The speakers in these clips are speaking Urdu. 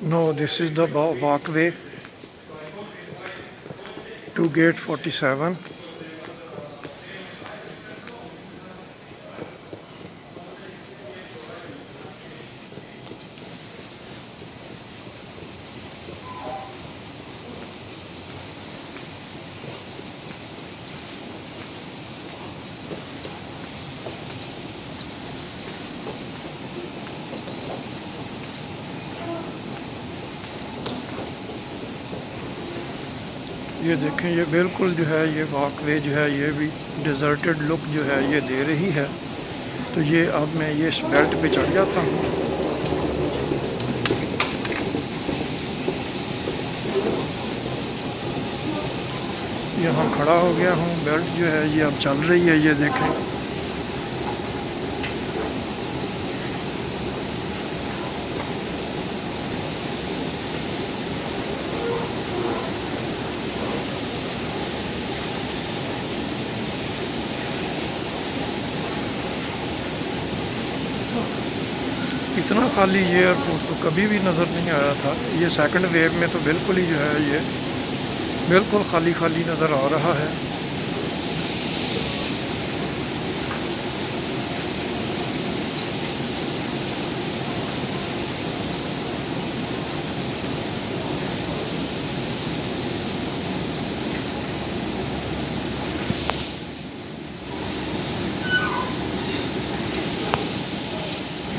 No, this is the walkway to gate 47. یہ دیکھیں، یہ بالکل جو ہے یہ واک وے جو ہے یہ بھی ڈیزرٹڈ لک جو ہے یہ دے رہی ہے. تو یہ اب میں یہ اس بیلٹ پہ چڑھ جاتا ہوں. یہاں کھڑا ہو گیا ہوں، بیلٹ جو ہے یہ اب چل رہی ہے. یہ دیکھیں اتنا خالی یہ ایئرپورٹ تو کبھی بھی نظر نہیں آیا تھا. یہ سیکنڈ ویو میں تو بالکل ہی جو ہے یہ بالکل خالی خالی نظر آ رہا ہے.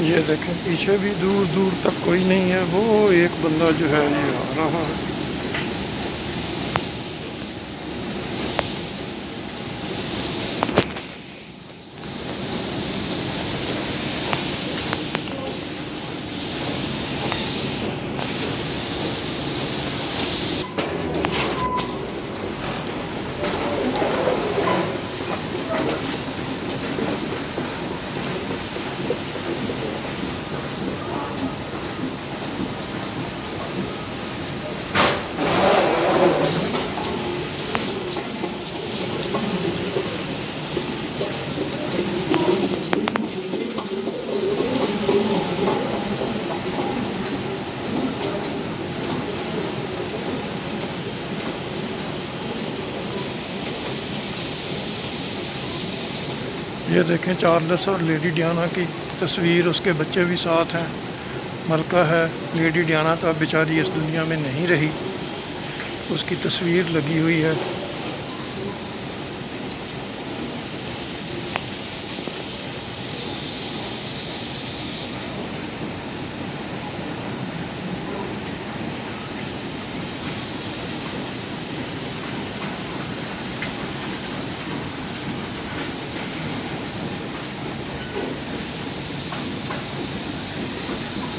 یہ دیکھیں پیچھے بھی دور دور تک کوئی نہیں ہے. وہ ایک بندہ جو ہے یہ آ رہا ہے. یہ دیکھیں چارلس اور لیڈی ڈیانا کی تصویر، اس کے بچے بھی ساتھ ہیں. ملکہ ہے، لیڈی ڈیانا تو اب بیچاری اس دنیا میں نہیں رہی، اس کی تصویر لگی ہوئی ہے.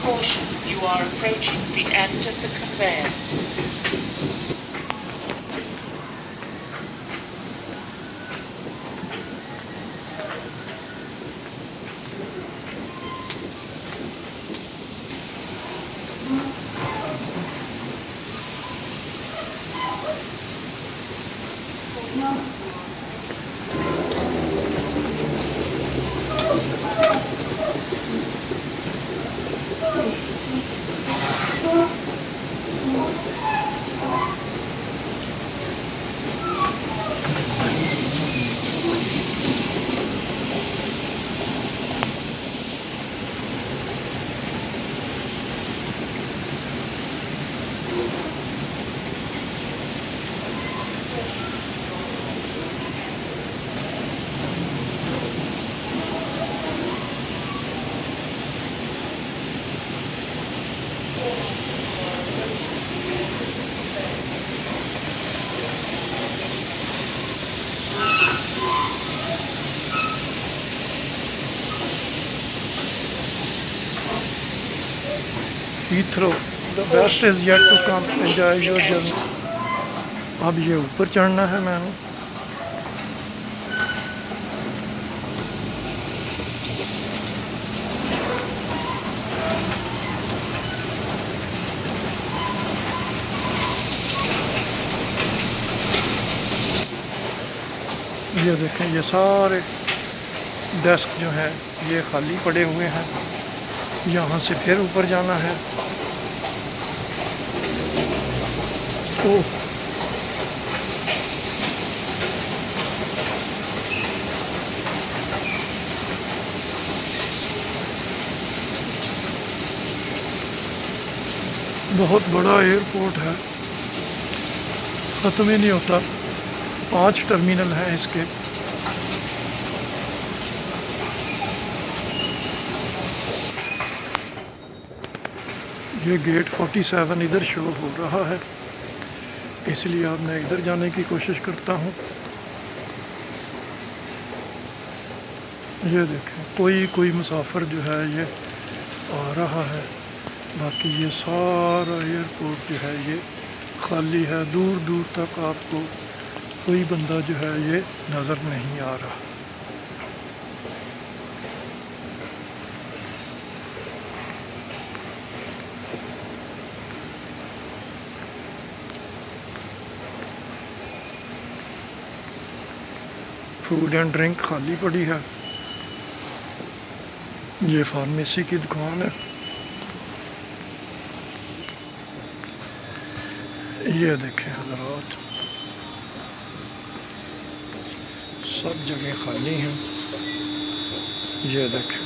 Caution, you are approaching the end of the conveyor. Heathrow, the best is yet to come. Enjoy your journey. اب یہ اوپر چڑھنا ہے میں نے. یہ دیکھیں یہ سارے ڈیسک جو ہیں یہ خالی پڑے ہوئے ہیں، یہاں سے پھر اوپر جانا ہے۔ اوہ بہت بڑا ایئرپورٹ ہے، ختم ہی نہیں ہوتا، 5 ٹرمینل ہیں اس کے۔ یہ گیٹ 47 ادھر شو ہو رہا ہے، اس لیے اب میں ادھر جانے کی کوشش کرتا ہوں۔ یہ دیکھیں کوئی مسافر جو ہے یہ آ رہا ہے، باقی یہ سارا ایئرپورٹ جو ہے یہ خالی ہے، دور دور تک آپ کو کوئی بندہ جو ہے یہ نظر نہیں آ رہا۔ فوڈ اینڈ ڈرنک خالی پڑی ہے، یہ فارمیسی کی دکان ہے۔ یہ دیکھیں حضرات، سب جگہ خالی ہیں، یہ دیکھیں۔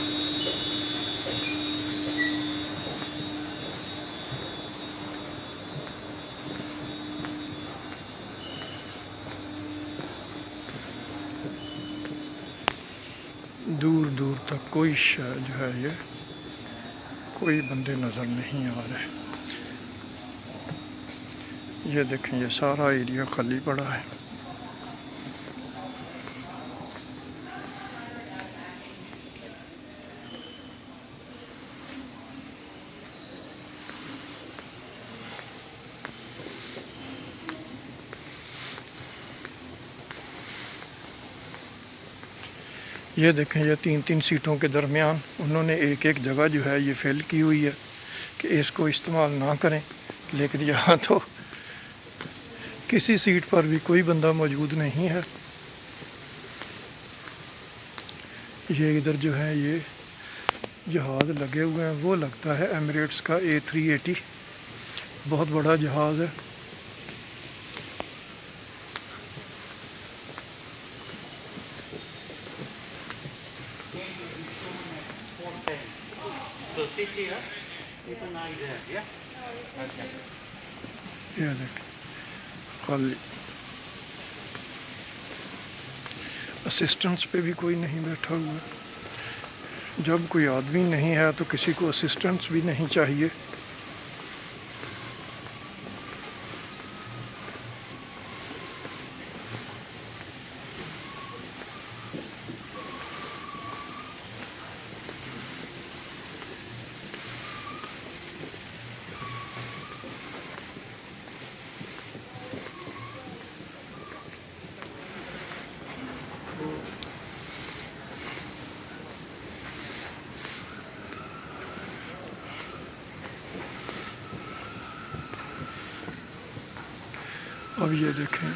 دور دور تک کوئی شے جو ہے یہ کوئی بندے نظر نہیں آ رہے۔ یہ دیکھیں یہ سارا ایریا خالی پڑا ہے۔ یہ دیکھیں یہ 3 سیٹوں کے درمیان انہوں نے ایک جگہ جو ہے یہ فل کی ہوئی ہے کہ اس کو استعمال نہ کریں، لیکن یہاں تو کسی سیٹ پر بھی کوئی بندہ موجود نہیں ہے۔ یہ ادھر جو ہے یہ جہاز لگے ہوئے ہیں، وہ لگتا ہے ایمریٹس کا A380، بہت بڑا جہاز ہے۔ یہ دیکھیں خالی، اسسٹنٹس پہ بھی کوئی نہیں بیٹھا ہوا۔ جب کوئی آدمی نہیں ہے تو کسی کو اسسٹنٹس بھی نہیں چاہیے۔ اب یہ دیکھیں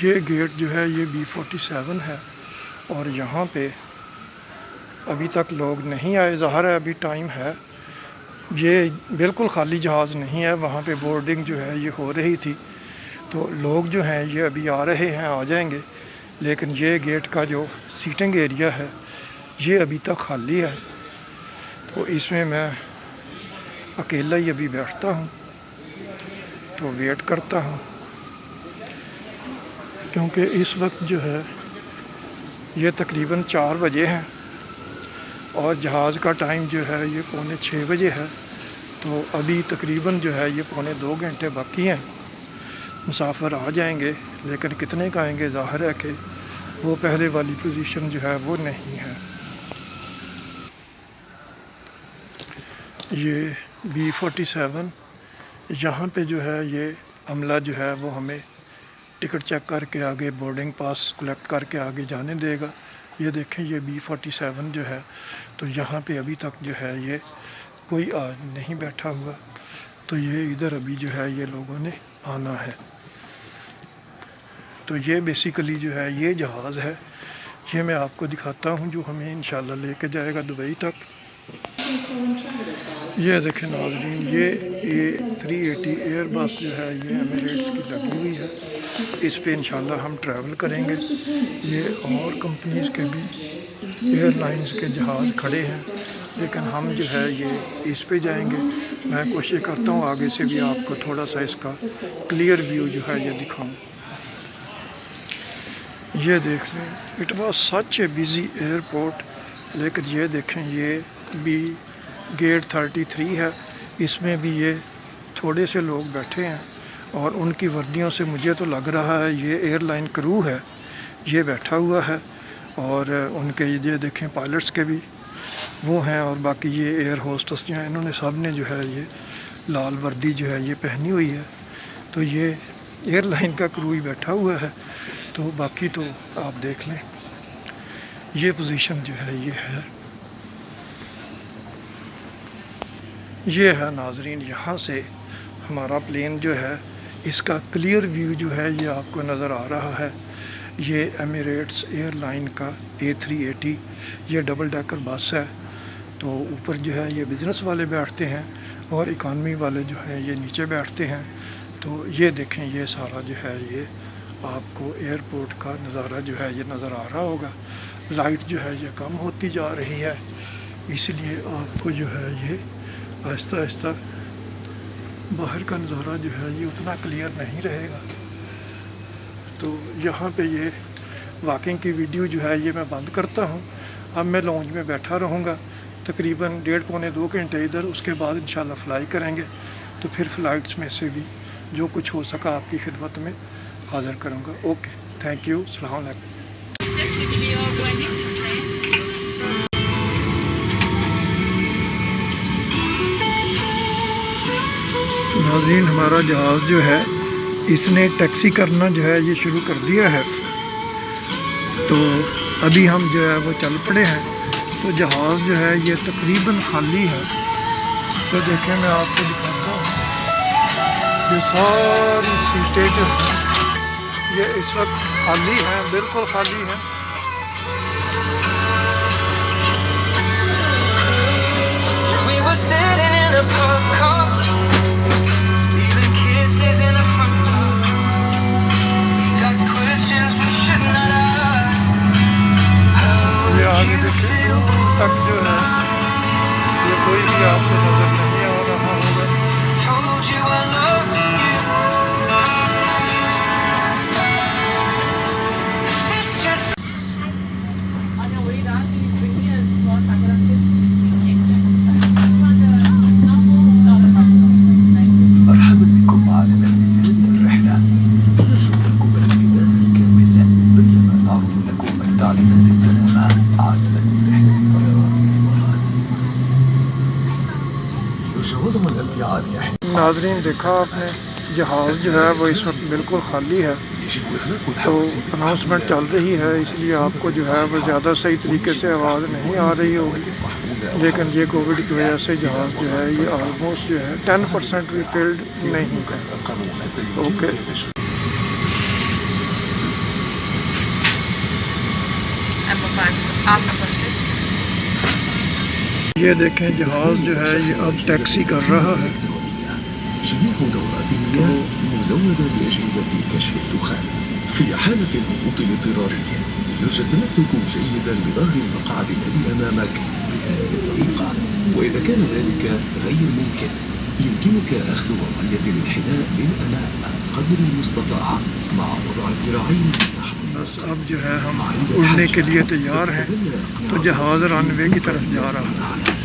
یہ گیٹ جو ہے یہ B47 ہے، اور یہاں پہ ابھی تک لوگ نہیں آئے، ظاہر ہے ابھی ٹائم ہے، یہ بالکل خالی جہاز نہیں ہے، وہاں پہ بورڈنگ جو ہے یہ ہو رہی تھی، تو لوگ جو ہیں یہ ابھی آ رہے ہیں، آ جائیں گے، لیکن یہ گیٹ کا جو سیٹنگ ایریا ہے یہ ابھی تک خالی ہے، تو اس میں اکیلا ہی ابھی بیٹھتا ہوں، تو ویٹ کرتا ہوں، کیونکہ اس وقت جو ہے یہ تقریباً 4 بجے ہیں اور جہاز کا ٹائم جو ہے یہ 5:45 بجے ہے، تو ابھی تقریباً جو ہے یہ 2.25 گھنٹے باقی ہیں، مسافر آ جائیں گے، لیکن کتنے کا آئیں گے ظاہر ہے کہ وہ پہلے والی پوزیشن جو ہے وہ نہیں ہے۔ یہ B47 یہاں پہ جو ہے یہ عملہ جو ہے وہ ہمیں ٹکٹ چیک کر کے آگے بورڈنگ پاس کلیکٹ کر کے آگے جانے دے گا۔ یہ دیکھیں یہ B47 جو ہے تو یہاں پہ ابھی تک جو ہے یہ کوئی نہیں بیٹھا ہوا، تو یہ ادھر ابھی جو ہے یہ لوگوں نے آنا ہے۔ تو یہ بیسیکلی جو ہے یہ جہاز ہے یہ میں آپ کو دکھاتا ہوں جو ہمیں انشاءاللہ لے کے جائے گا دبئی تک۔ یہ دیکھیں ناظرین، یہ 380 ایئر بس جو ہے یہ ایمریٹس کی لگی ہوئی ہے، اس پہ انشاءاللہ ہم ٹریول کریں گے۔ یہ اور کمپنیز کے بھی ایئر لائنز کے جہاز کھڑے ہیں، لیکن ہم جو ہے یہ اس پہ جائیں گے۔ میں کوشش کرتا ہوں آگے سے بھی آپ کو تھوڑا سا اس کا کلیئر ویو جو ہے یہ دکھاؤں۔ یہ دیکھ لیں، it was such a busy airport, لیکن یہ دیکھیں یہ بھی گیٹ 33 ہے، اس میں بھی یہ تھوڑے سے لوگ بیٹھے ہیں، اور ان کی وردیوں سے مجھے تو لگ رہا ہے یہ ایئر لائن کرو ہے، یہ بیٹھا ہوا ہے، اور ان کے یہ دیکھیں پائلٹس کے بھی وہ ہیں، اور باقی یہ ایئر ہوسٹس جو ہیں انہوں نے سب نے جو ہے یہ لال وردی جو ہے یہ پہنی ہوئی ہے، تو یہ ایئر لائن کا کرو ہی بیٹھا ہوا ہے۔ تو باقی تو آپ دیکھ لیں، یہ پوزیشن جو ہے یہ ہے، یہ ہے ناظرین، یہاں سے ہمارا پلین جو ہے اس کا کلیئر ویو جو ہے یہ آپ کو نظر آ رہا ہے۔ یہ ایمریٹس ایئر لائن کا A380 یہ ڈبل ڈیکر بس ہے، تو اوپر جو ہے یہ بزنس والے بیٹھتے ہیں اور اکانومی والے جو ہے یہ نیچے بیٹھتے ہیں۔ تو یہ دیکھیں یہ سارا جو ہے یہ آپ کو ایئرپورٹ کا نظارہ جو ہے یہ نظر آ رہا ہوگا۔ لائٹ جو ہے یہ کم ہوتی جا رہی ہے، اس لیے آپ کو جو ہے یہ آہستہ آہستہ باہر کا نظارہ جو ہے یہ اتنا کلیئر نہیں رہے گا۔ تو یہاں پہ یہ واکنگ کی ویڈیو جو ہے یہ میں بند کرتا ہوں۔ اب میں لانچ میں بیٹھا رہوں گا تقریباً 1.5-2 گھنٹے ادھر، اس کے بعد انشاءاللہ فلائی کریں گے، تو پھر فلائٹس میں سے بھی جو کچھ ہو سکا آپ کی خدمت میں حاضر کروں گا۔ اوکے، تھینک یو، السلام علیکم۔ ناظرین، ہمارا جہاز جو ہے اس نے ٹیکسی کرنا جو ہے یہ شروع کر دیا ہے، تو ابھی ہم جو ہے وہ چل پڑے ہیں۔ تو جہاز جو ہے یہ تقریباً خالی ہے، تو دیکھیں میں آپ کو دکھاتا ہوں، یہ ساری سیٹیں جو ہیں یہ اس وقت خالی ہیں، بالکل خالی ہیں۔ We were sitting in a park car, stealing kisses in the front door. We got questions we should not ask. How یہ would آگے you دیکھیں feel? دور تک جو ہے یہ کوئی بھی آپ کو نظر نہیں آ رہا ہوگا۔ Told you I love you. It's just مرحبا بكم عالم الرحلة، نرجو لكم الامتنان الكامل، بينما نعرض لكم التعليمات السلامة عالم رحلة طيران الإمارات. يرجى وضع الأمتعة لإحدى ناظرین دیکھا آپ نے جہاز جو ہے وہ اس وقت بالکل خالی ہے، يجب إغلاق تو الحواس اناؤنسمنٹ چل رہی ہے، اس لیے آپ کو جو ہے وہ زیادہ صحیح طریقے سے آواز نہیں آ رہی ہوگی، لیکن یہ کووڈ کی وجہ سے جہاز جو ہے یہ آلموسٹ جو ہے 10% بھی فلڈ نہیں ہے۔ اوکے، یہ دیکھیں جہاز جو ہے یہ اب ٹیکسی کر رہا ہے۔ جميع دورات المياه مزودة بأجهزة كشف الدخان. في حالة الهبوط الاضطراري يرجى التمسك جيدا بظهر المقعد الذي أمامك بهذه الطريقة، وإذا كان ذلك غير ممكن يمكنك أخذ وضعية الانحناء للأمام قدر المستطاع مع وضع الذراعين نحو بس السقف. اب جو ہے ہم اڑنے کے لیے تیار ہیں، تو جہاز رن وے کی طرف جا رہا ہے۔